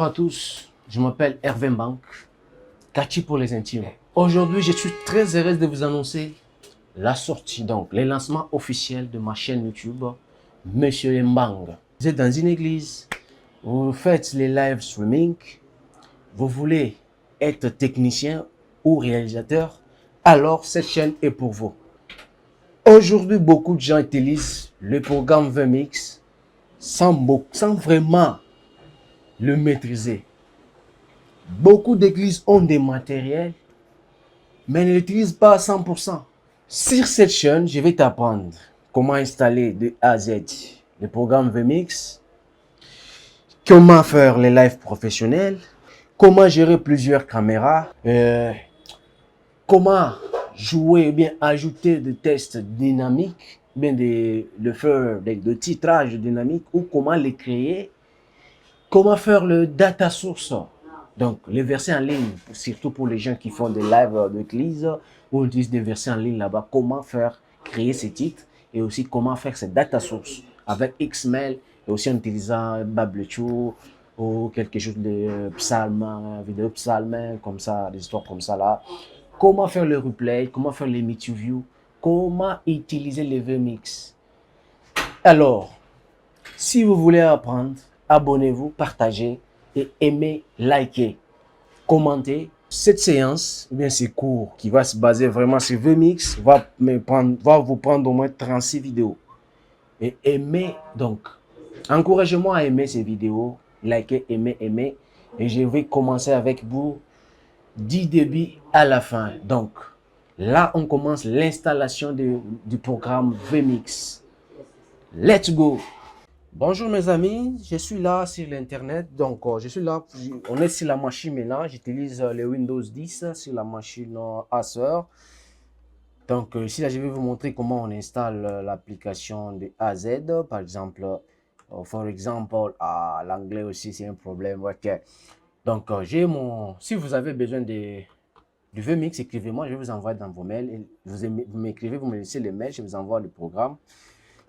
Bonsoir à tous, je m'appelle Hervé Mbank, Kachi pour les intimes. Aujourd'hui, je suis très heureux de vous annoncer la sortie, donc le lancement officiel de ma chaîne YouTube, Monsieur Mbang. Vous êtes dans une église, vous faites les live streaming, vous voulez être technicien ou réalisateur, alors cette chaîne est pour vous. Aujourd'hui, beaucoup de gens utilisent le programme VMix sans vraiment le maîtriser. Beaucoup d'églises ont des matériels, mais ne l'utilisent pas à 100%. Sur cette chaîne, je vais t'apprendre comment installer de A à Z le programme VMix, comment faire les lives professionnels, comment gérer plusieurs caméras, comment jouer ou bien ajouter des tests dynamiques, bien de faire de titrage dynamique ou comment les créer, comment faire le data source. Donc, les versets en ligne, surtout pour les gens qui font des lives d'église, ou utilisent des versets en ligne là-bas, comment faire, créer ces titres, et aussi comment faire ces data sources avec Xmail, et aussi en utilisant Babelchou, ou quelque chose de psalm, vidéo psalm, comme ça, des histoires comme ça là. Comment faire le replay, comment faire les meet view, comment utiliser les VMix. Alors, si vous voulez apprendre, abonnez-vous, partagez et aimez, likez, commentez. Cette séance, bien ces cours qui va se baser vraiment sur VMix, va vous prendre au moins 36 vidéos. Et aimez donc. Encouragez-moi à aimer ces vidéos, likez, aimez. Et je vais commencer avec vous du début à la fin. Donc, là, on commence l'installation du programme VMix. Let's go! Bonjour mes amis, je suis là sur l'internet, donc je suis là, on est sur la machine maintenant, j'utilise le Windows 10 sur la machine Acer. Donc ici là je vais vous montrer comment on installe l'application de A à Z, par exemple, à l'anglais aussi c'est un problème, ok. Donc si vous avez besoin du VMix, écrivez-moi, je vais vous envoyer dans vos mails, vous m'écrivez, vous me laissez le mail, je vous envoie le programme,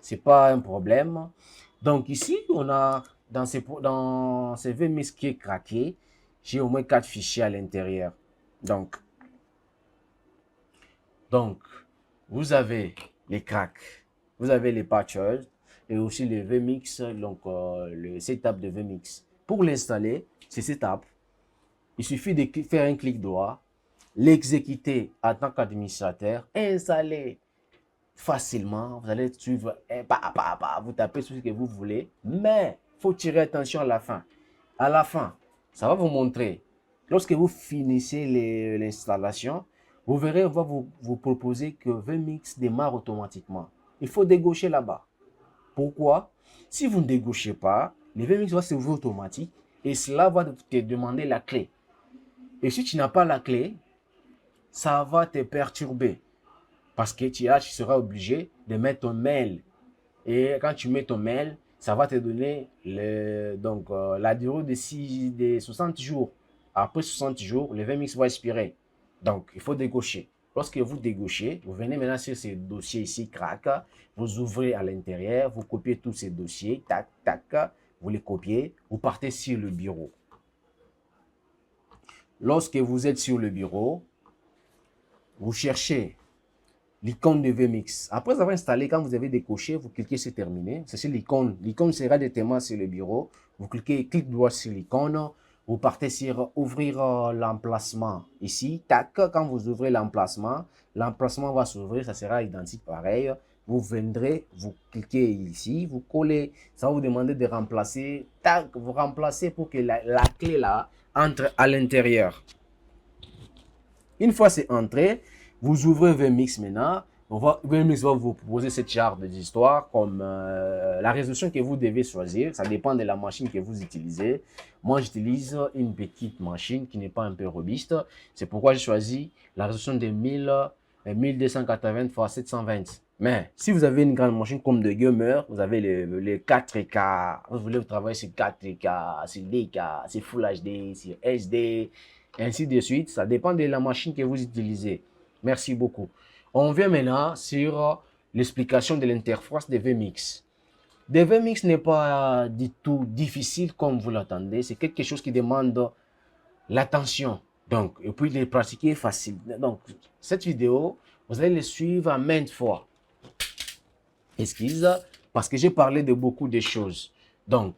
c'est pas un problème. Donc ici, on a dans ces VMix qui est craqué, j'ai au moins 4 fichiers à l'intérieur. Donc, vous avez les cracks, vous avez les patchers et aussi les VMix, donc le setup de VMix. Pour l'installer, c'est setup. Il suffit de faire un clic droit, l'exécuter en tant qu'administrateur, installer facilement, vous allez suivre, vous tapez tout ce que vous voulez, mais il faut tirer attention à la fin. À la fin, ça va vous montrer, lorsque vous finissez l'installation, vous verrez, on va vous proposer que VMix démarre automatiquement. Il faut dégaucher là-bas. Pourquoi? Si vous ne dégauchez pas, le VMix va s'ouvrir automatique et cela va te demander la clé. Et si tu n'as pas la clé, ça va te perturber. Parce que tu seras obligé de mettre ton mail. Et quand tu mets ton mail, ça va te donner la durée de 60 jours. Après 60 jours, le VMix va expirer. Donc, il faut dégaucher. Lorsque vous dégauchez, vous venez maintenant sur ces dossiers ici, crack, vous ouvrez à l'intérieur, vous copiez tous ces dossiers, tac, tac, vous les copiez, vous partez sur le bureau. Lorsque vous êtes sur le bureau, vous cherchez l'icône de VMix. Après avoir installé, quand vous avez décoché, vous cliquez sur terminer. C'est sur l'icône. L'icône sera directement sur le bureau. Vous clic droit sur l'icône. Vous partez sur ouvrir l'emplacement. Ici, tac, quand vous ouvrez l'emplacement va s'ouvrir. Ça sera identique pareil. Vous viendrez, vous cliquez ici, vous collez. Ça va vous demander de remplacer. Tac, vous remplacez pour que la clé là entre à l'intérieur. Une fois c'est entré, vous ouvrez VMix maintenant. VMix va vous proposer cette genre d'histoire comme la résolution que vous devez choisir. Ça dépend de la machine que vous utilisez. Moi, j'utilise une petite machine qui n'est pas un peu robuste. C'est pourquoi j'ai choisi la résolution de 1280 x 720. Mais si vous avez une grande machine comme de gamer, vous avez les 4K, vous voulez travailler sur 4K, sur DK, sur Full HD, sur SD, ainsi de suite. Ça dépend de la machine que vous utilisez. Merci beaucoup. On vient maintenant sur l'explication de l'interface de VMix. Des VMix n'est pas du tout difficile comme vous l'entendez. C'est quelque chose qui demande l'attention. Donc, et puis les pratiquer facile. Donc, cette vidéo, vous allez le suivre à maintes fois. Excuse, parce que j'ai parlé de beaucoup de choses. Donc,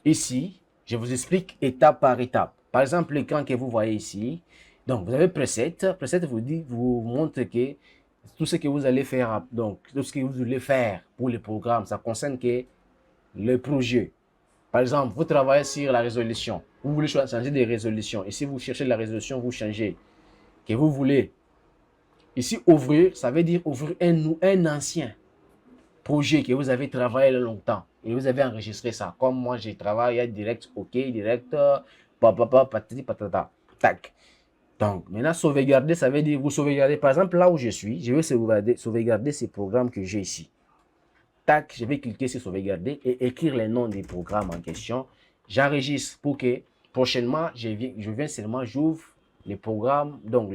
ici, je vous explique étape par étape. Par exemple, l'écran que vous voyez ici. Donc, vous avez preset. Preset vous montre que tout ce que vous allez faire, donc, tout ce que vous voulez faire pour le programme, ça concerne que le projet. Par exemple, vous travaillez sur la résolution. Vous voulez changer de résolution. Et si vous cherchez la résolution, vous changez. Que vous voulez. Ici, ouvrir, ça veut dire ouvrir un ancien projet que vous avez travaillé longtemps. Et vous avez enregistré ça. Comme moi, j'ai travaillé direct, OK, direct, papa, patati, patata. Tac. Donc, maintenant, sauvegarder, ça veut dire vous sauvegardez. Par exemple, là où je suis, je vais sauvegarder ces programmes que j'ai ici. Tac, je vais cliquer sur sauvegarder et écrire les noms des programmes en question. J'enregistre pour que prochainement, je viens seulement, j'ouvre les programmes, donc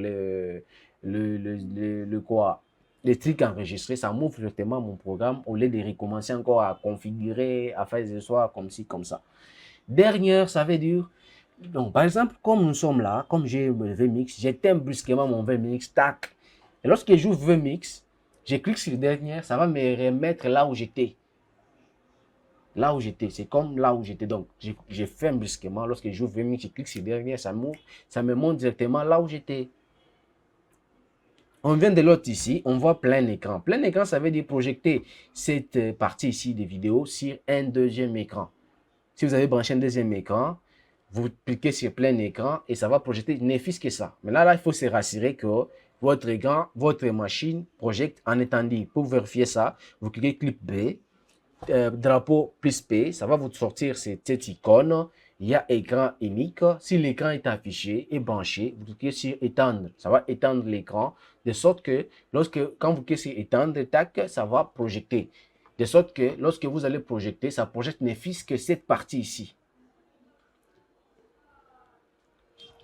quoi, les trucs enregistrés, ça m'ouvre directement mon programme au lieu de recommencer encore à configurer, à faire des histoires comme ci, comme ça. Dernière, ça veut dire, donc par exemple, comme nous sommes là, comme j'ai le VMix, j'éteins brusquement mon VMix, tac. Et lorsque j'ouvre VMix, je clique sur dernière, ça va me remettre là où j'étais. Là où j'étais, c'est comme là où j'étais. Donc, je ferme brusquement. Lorsque j'ouvre VMix, je clique sur dernière, ça me montre directement là où j'étais. On vient de l'autre ici, on voit plein écran. Plein écran, ça veut dire projeter cette partie ici des vidéos sur un deuxième écran. Si vous avez branché un deuxième écran, vous cliquez sur plein écran et ça va projeter n'effice que ça. Mais là, il faut se rassurer que votre écran, votre machine projette en étendue. Pour vérifier ça, vous cliquez clip B, drapeau plus P, ça va vous sortir cette icône. Il y a écran unique. Si l'écran est affiché et branché, vous cliquez sur étendre. Ça va étendre l'écran de sorte que quand vous cliquez sur étendre, tac, ça va projeter. De sorte que lorsque vous allez projeter, ça projette ne fût que cette partie ici.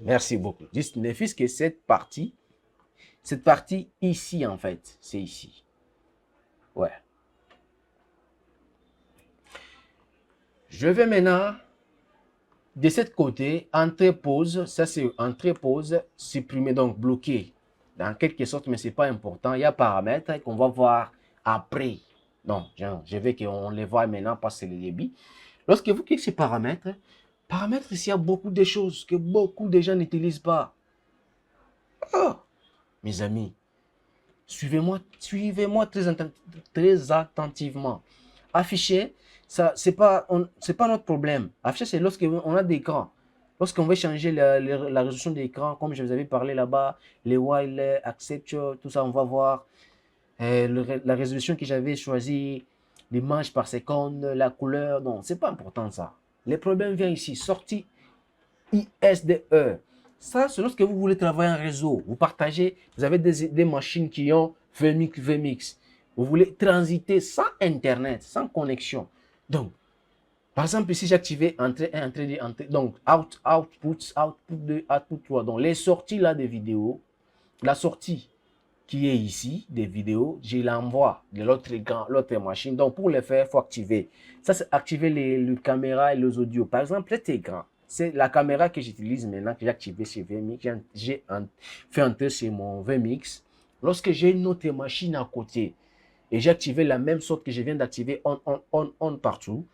Merci beaucoup. Ne fût que cette partie ici en fait, c'est ici. Ouais. Je vais maintenant de cette côté, entrée pause, ça c'est entrée pause, supprimer donc bloquer dans quelque sorte, mais c'est pas important. Il y a paramètres qu'on va voir après. Non, je veux qu'on les voit maintenant parce que c'est le débit. Lorsque vous cliquez sur paramètres, paramètres ici, il y a beaucoup de choses que beaucoup de gens n'utilisent pas. Oh, mes amis, suivez-moi très attentivement. Afficher, ça, c'est pas notre problème. Afficher, c'est lorsqu'on a des écrans. Lorsqu'on veut changer la résolution de l'écran, comme je vous avais parlé là-bas, les while, accept, tout ça, on va voir. La résolution que j'avais choisie, l'image par seconde, la couleur, non, c'est pas important ça. Le problème vient ici, sortie ISDE. Ça, c'est lorsque vous voulez travailler en réseau. Vous partagez, vous avez des machines qui ont VMix. Vous voulez transiter sans Internet, sans connexion. Donc, par exemple, ici, j'ai activé entrée, donc output 2, output 3. Donc, les sorties là des vidéos, la sortie qui est ici, des vidéos, je l'envoie de l'autre machine. Donc, pour le faire, il faut activer. Ça, c'est activer les caméras et les audios. Par exemple, cet écran, c'est la caméra que j'utilise maintenant, que j'ai activée sur VMix. J'ai fait entrer sur mon VMix. Lorsque j'ai une autre machine à côté et j'ai activé la même sorte que je viens d'activer on partout,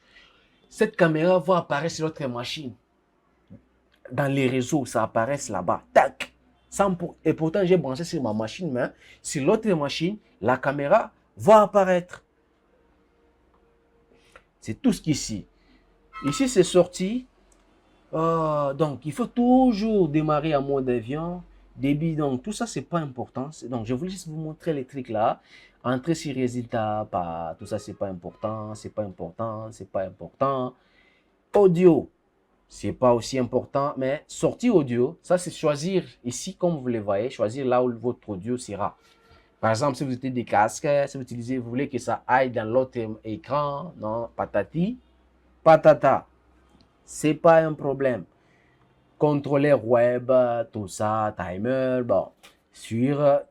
cette caméra va apparaître sur l'autre machine. Dans les réseaux, ça apparaît là-bas. Tac! Et pourtant, j'ai branché sur ma machine, mais sur l'autre machine, la caméra va apparaître. C'est tout ce qu'ici. Ici, c'est sorti. Donc, il faut toujours démarrer en mode avion. Débit, donc tout ça, c'est pas important. Donc, je voulais juste vous montrer les trucs là. Entrer sur résultat, tout ça, c'est pas important. C'est pas important. C'est pas important. Audio. C'est pas aussi important, mais sortie audio, ça c'est choisir ici, comme vous le voyez, choisir là où votre audio sera. Par exemple, si vous utilisez des casques, si vous voulez que ça aille dans l'autre écran, non, patati, patata, c'est pas un problème. Contrôleur web, tout ça, timer, bon, sur,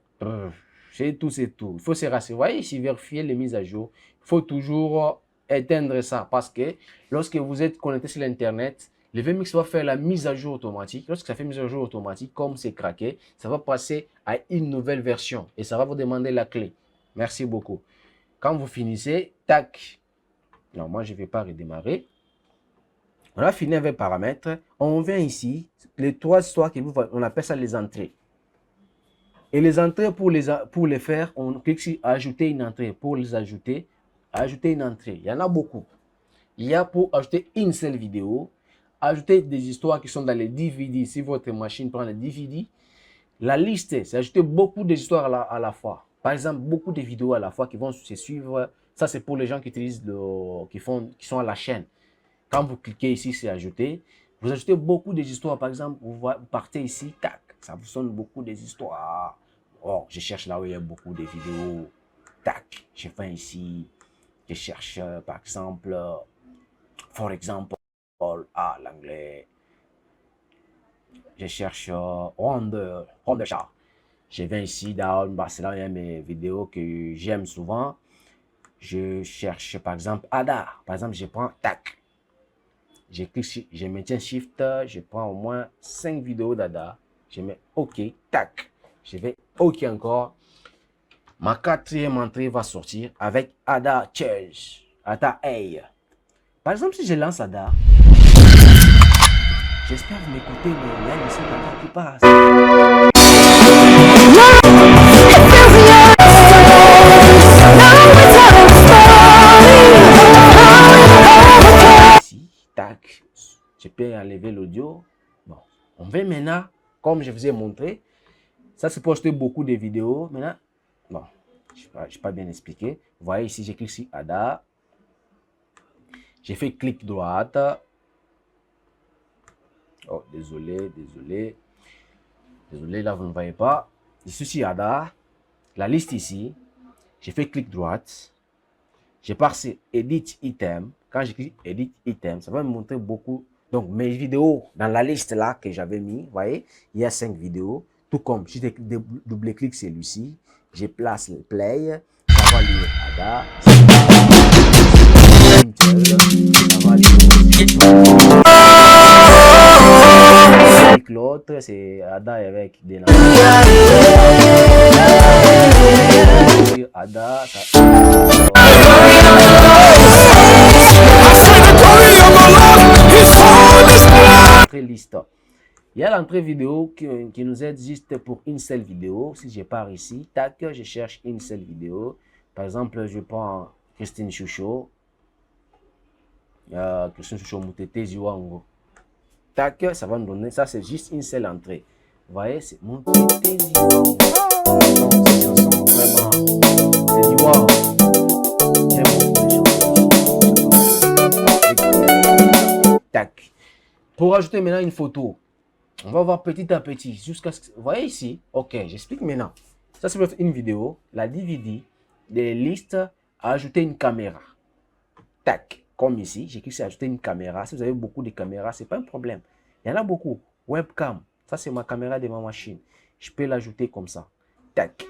c'est tout, c'est tout. Il faut se rassurer, vous voyez ici, vérifier les mises à jour. Il faut toujours éteindre ça parce que lorsque vous êtes connecté sur l'Internet, le VMix va faire la mise à jour automatique. Lorsque ça fait mise à jour automatique, comme c'est craqué, ça va passer à une nouvelle version et ça va vous demander la clé. Merci beaucoup. Quand vous finissez, tac. Non, moi, je ne vais pas redémarrer. On a fini avec paramètres. On vient ici. Les trois histoires que vous voyez, on appelle ça les entrées. Et les entrées, pour les faire, on clique sur ajouter une entrée. Pour les ajouter une entrée. Il y en a beaucoup. Il y a pour ajouter une seule vidéo, ajouter des histoires qui sont dans les DVD. Si votre machine prend les DVD, la liste, c'est ajouter beaucoup d'histoires à la fois. Par exemple, beaucoup de vidéos à la fois qui vont se suivre. Ça, c'est pour les gens qui utilisent qui sont à la chaîne. Quand vous cliquez ici, c'est ajouter. Vous ajoutez beaucoup d'histoires. Par exemple, vous partez ici, tac, ça vous sonne beaucoup des histoires. Oh, je cherche là où il y a beaucoup de vidéos. Tac, je fais ici. Je cherche, par exemple, for example, l'anglais. Je cherche Wonder Chat. Je viens ici, c'est là où il y a mes vidéos que j'aime souvent. Je cherche, par exemple, Ada. Par exemple, je prends, tac. Je clique, je maintiens Shift, je prends au moins 5 vidéos d'Ada. Je mets OK, tac. Je vais OK encore. Ma quatrième entrée va sortir avec Ada Church, Ada Hey. Par exemple, si je lance Ada, j'espère que vous m'écoutez, mais il y a une son d'Ada qui passe. Ici, tac. Je peux enlever l'audio. Bon, on va maintenant, comme je vous ai montré, ça c'est pour acheter beaucoup de vidéos. Maintenant, bon, je n'ai pas bien expliqué. Vous voyez ici, j'ai cliqué sur Ada. J'ai fait clic droite. Oh, désolé. Désolé, là, vous ne voyez pas. Je suis sur Ada. La liste ici. J'ai fait clic droite. Je pars sur Edit Item. Quand je clique Edit Item, ça va me montrer beaucoup. Donc, mes vidéos dans la liste là que j'avais mis, vous voyez, il y a 5 vidéos. Tout comme, si je double-clique celui-ci, je place le play, ça va lire Ada. L'autre, c'est Ada avec des Ada, liste. Il y a l'entrée vidéo qui nous aide juste pour une seule vidéo. Si je pars ici, tac, je cherche une seule vidéo. Par exemple, je prends Christine Choucho. Christine Choucho Moutete Ziwango. Tac, ça va me donner, ça c'est juste une seule entrée. Vous voyez, c'est Moutete Ziwango. Donc, cette chanson, vraiment, c'est du wow. J'aime beaucoup les chansons. Tac. Pour ajouter maintenant une photo, on va voir petit à petit jusqu'à ce que... Vous voyez ici, ok, j'explique maintenant. Ça, c'est une vidéo, la DVD, des listes, à ajouter une caméra. Tac, comme ici, j'ai cliqué sur ajouter une caméra. Si vous avez beaucoup de caméras, c'est pas un problème. Il y en a beaucoup. Webcam, ça c'est ma caméra de ma machine. Je peux l'ajouter comme ça. Tac.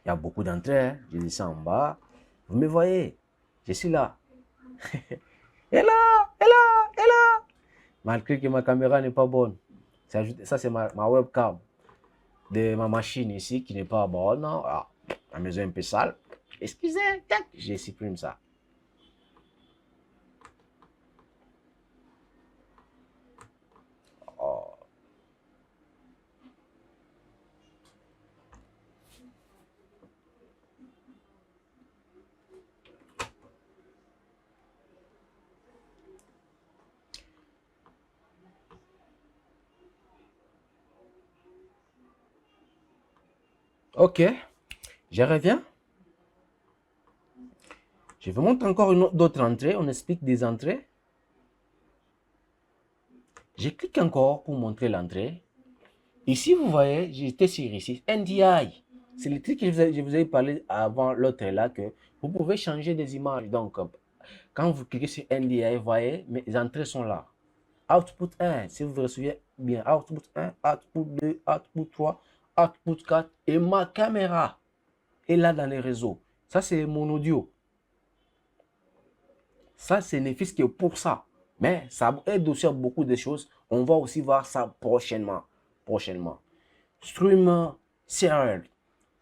Il y a beaucoup d'entrées, hein. Je descends en bas. Vous me voyez, je suis là. Et là. Malgré que ma caméra n'est pas bonne. Ça, c'est ma webcam de ma machine ici qui n'est pas bonne. Ah, la maison est un peu sale. Excusez, tac, je supprime ça. Oh. Ok, je reviens. Je vous montre encore d'autres entrées. On explique des entrées. Je clique encore pour montrer l'entrée. Ici, vous voyez, j'étais sur ici. NDI. C'est le truc que je vous ai parlé avant l'autre là, que vous pouvez changer des images. Donc, quand vous cliquez sur NDI, vous voyez, mes entrées sont là. Output 1, si vous vous souvenez bien. Output 1, Output 2, Output 3, Output 4. Et ma caméra est là dans les réseaux. Ça, c'est mon audio. Ça, ce n'est fait que pour ça. Mais ça aide aussi à beaucoup de choses. On va aussi voir ça prochainement. Prochainement. Stream Share.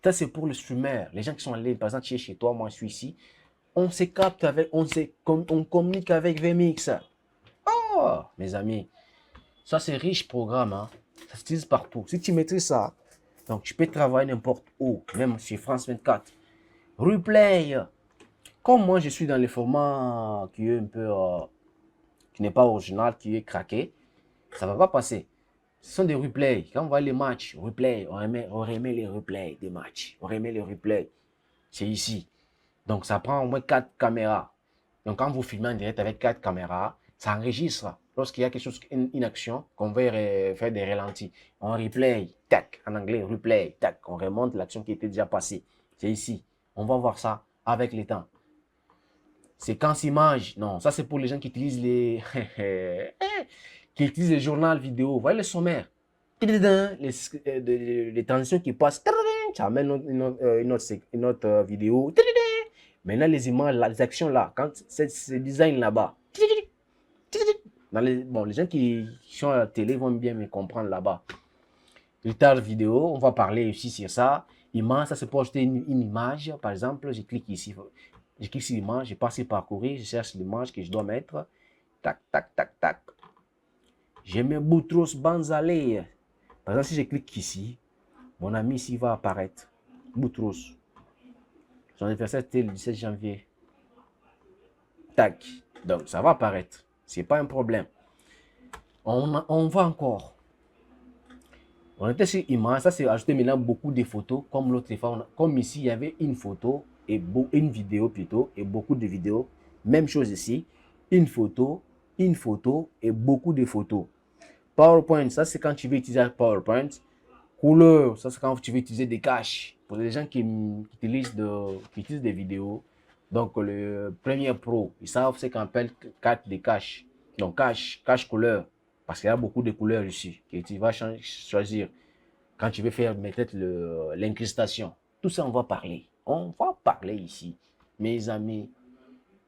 Ça, c'est pour le streamer. Les gens qui sont en ligne, par exemple, tu es chez toi, moi, je suis ici. On se capte avec, on communique avec VMix. Oh, mes amis, ça, c'est riche programme. Hein. Ça s'utilise partout. Si tu maîtrises ça, donc tu peux travailler n'importe où, même chez France 24. Replay. Comme moi, je suis dans le format qui est un peu, qui n'est pas original, qui est craqué, ça ne va pas passer. Ce sont des replays. Quand on voit les matchs, replay, on remet les replays des matchs. On remet les replays. C'est ici. Donc, ça prend au moins 4 caméras. Donc, quand vous filmez en direct avec 4 caméras, ça enregistre. Lorsqu'il y a quelque chose, une action, qu'on veut faire des ralentis, on replay, tac, en anglais, replay, tac, on remonte l'action qui était déjà passée. C'est ici. On va voir ça avec le temps. Séquence image, non, ça c'est pour les gens qui utilisent les journaux vidéo. Vous voyez le sommaire, les transitions qui passent, ça amène une autre vidéo. Maintenant les images, les actions là, quand c'est design là-bas, les gens qui sont à la télé vont bien me comprendre là-bas. Retard vidéo, on va parler aussi sur ça. Image, ça c'est pour ajouter une image. Par exemple, je clique ici. Je clique sur l'image, je passe sur parcourir, je cherche l'image que je dois mettre. Tac, tac, tac, tac. Je mets Boutros Banzalé. Par exemple, si je clique ici, mon ami ici va apparaître. Boutros. Son anniversaire c'était le 17 janvier. Tac. Donc, ça va apparaître. C'est pas un problème. On va encore. On était sur image, ça c'est ajouter maintenant beaucoup de photos, comme l'autre fois, comme ici, il y avait une photo, et une vidéo plutôt, et beaucoup de vidéos. Même chose ici, une photo et beaucoup de photos. PowerPoint, ça c'est quand tu veux utiliser PowerPoint. Couleur, ça c'est quand tu veux utiliser des caches. Pour les gens qui utilisent des vidéos, donc le Premiere Pro, ils savent ce qu'on appelle carte de cache. Donc cache couleur, parce qu'il y a beaucoup de couleurs ici que tu vas choisir quand tu veux faire peut-être l'incrustation. Tout ça, on va parler. On va parler ici. Mes amis,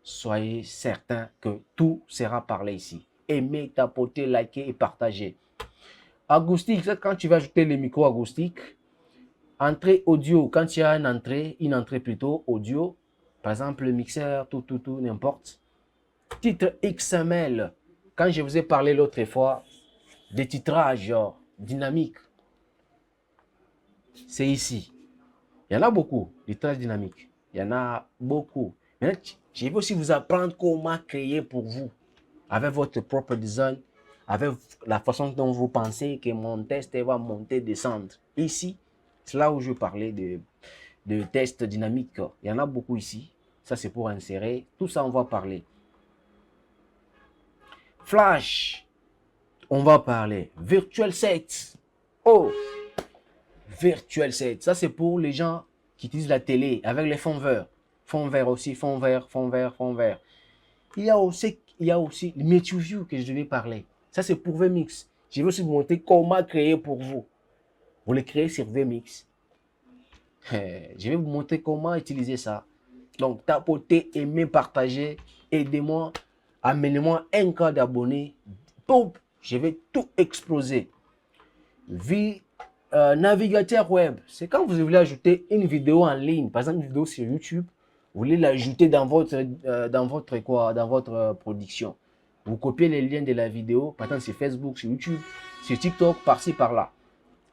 soyez certains que tout sera parlé ici. Aimez, tapoter, liker et partager. Acoustique, c'est quand tu vas ajouter les micros acoustiques. Entrée audio, quand tu as une entrée plutôt audio, par exemple le mixeur, tout, n'importe. Titre XML, quand je vous ai parlé l'autre fois, des titrages dynamiques, c'est ici. Il y en a beaucoup, des titrages dynamiques. Il y en a beaucoup. Maintenant, je vais aussi vous apprendre comment créer pour vous, avec votre propre design, avec la façon dont vous pensez que mon test va monter, descendre. Ici, c'est là où je parlais de tests dynamiques. Il y en a beaucoup ici. Ça, c'est pour insérer. Tout ça, on va parler. Flash, on va parler. Virtual set. Oh, Virtual set. Ça, c'est pour les gens qui utilisent la télé avec les fonds verts. Fond vert aussi, fond vert, fond vert, fond vert. Il y a aussi le MetuView que je devais parler. Ça, c'est pour VMix. Je vais aussi vous montrer comment créer pour vous. Vous le créez sur VMix. Je vais vous montrer comment utiliser ça. Donc, tapotez, aimez, partagez. Aidez-moi. Amenez-moi un cas d'abonnés. Je vais tout exploser. Navigateur web. C'est quand vous voulez ajouter une vidéo en ligne. Par exemple, une vidéo sur YouTube. Vous voulez l'ajouter dans votre production. Vous copiez les liens de la vidéo, par exemple sur Facebook, sur YouTube, sur TikTok, par-ci, par-là.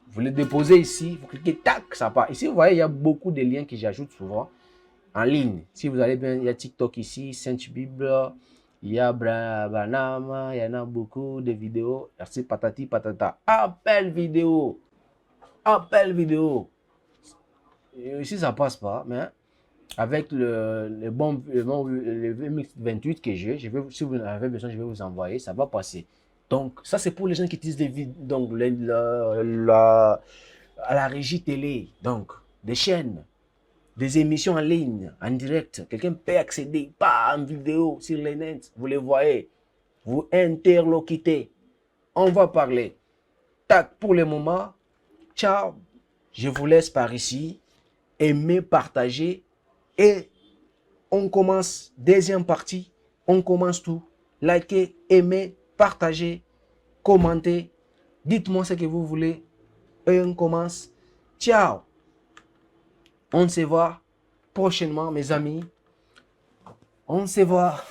Vous le déposez ici, vous cliquez, tac, ça part. Ici, vous voyez, il y a beaucoup de liens que j'ajoute souvent en ligne. Si vous allez bien, il y a TikTok ici, Sainte Bible, il y a Branham, il y en a beaucoup de vidéos. Merci, patati, patata. Appel vidéo. Appel vidéo. Ici, ça passe pas, mais avec le VMix 28 que j'ai, si vous en avez besoin, je vais vous envoyer, ça va passer. Donc, ça, c'est pour les gens qui utilisent des vidéos, donc à la régie télé, donc des chaînes, des émissions en ligne, en direct. Quelqu'un peut accéder, pas en vidéo, sur les net, vous les voyez, vous interlocutez. On va parler. Tac, pour le moment, ciao. Je vous laisse par ici. Aimez, partagez. Et on commence deuxième partie On commence tout. Likez, aimez, partagez, commentez. Dites-moi ce que vous voulez. Et on commence. Ciao. On se voit prochainement, mes amis. On se voit.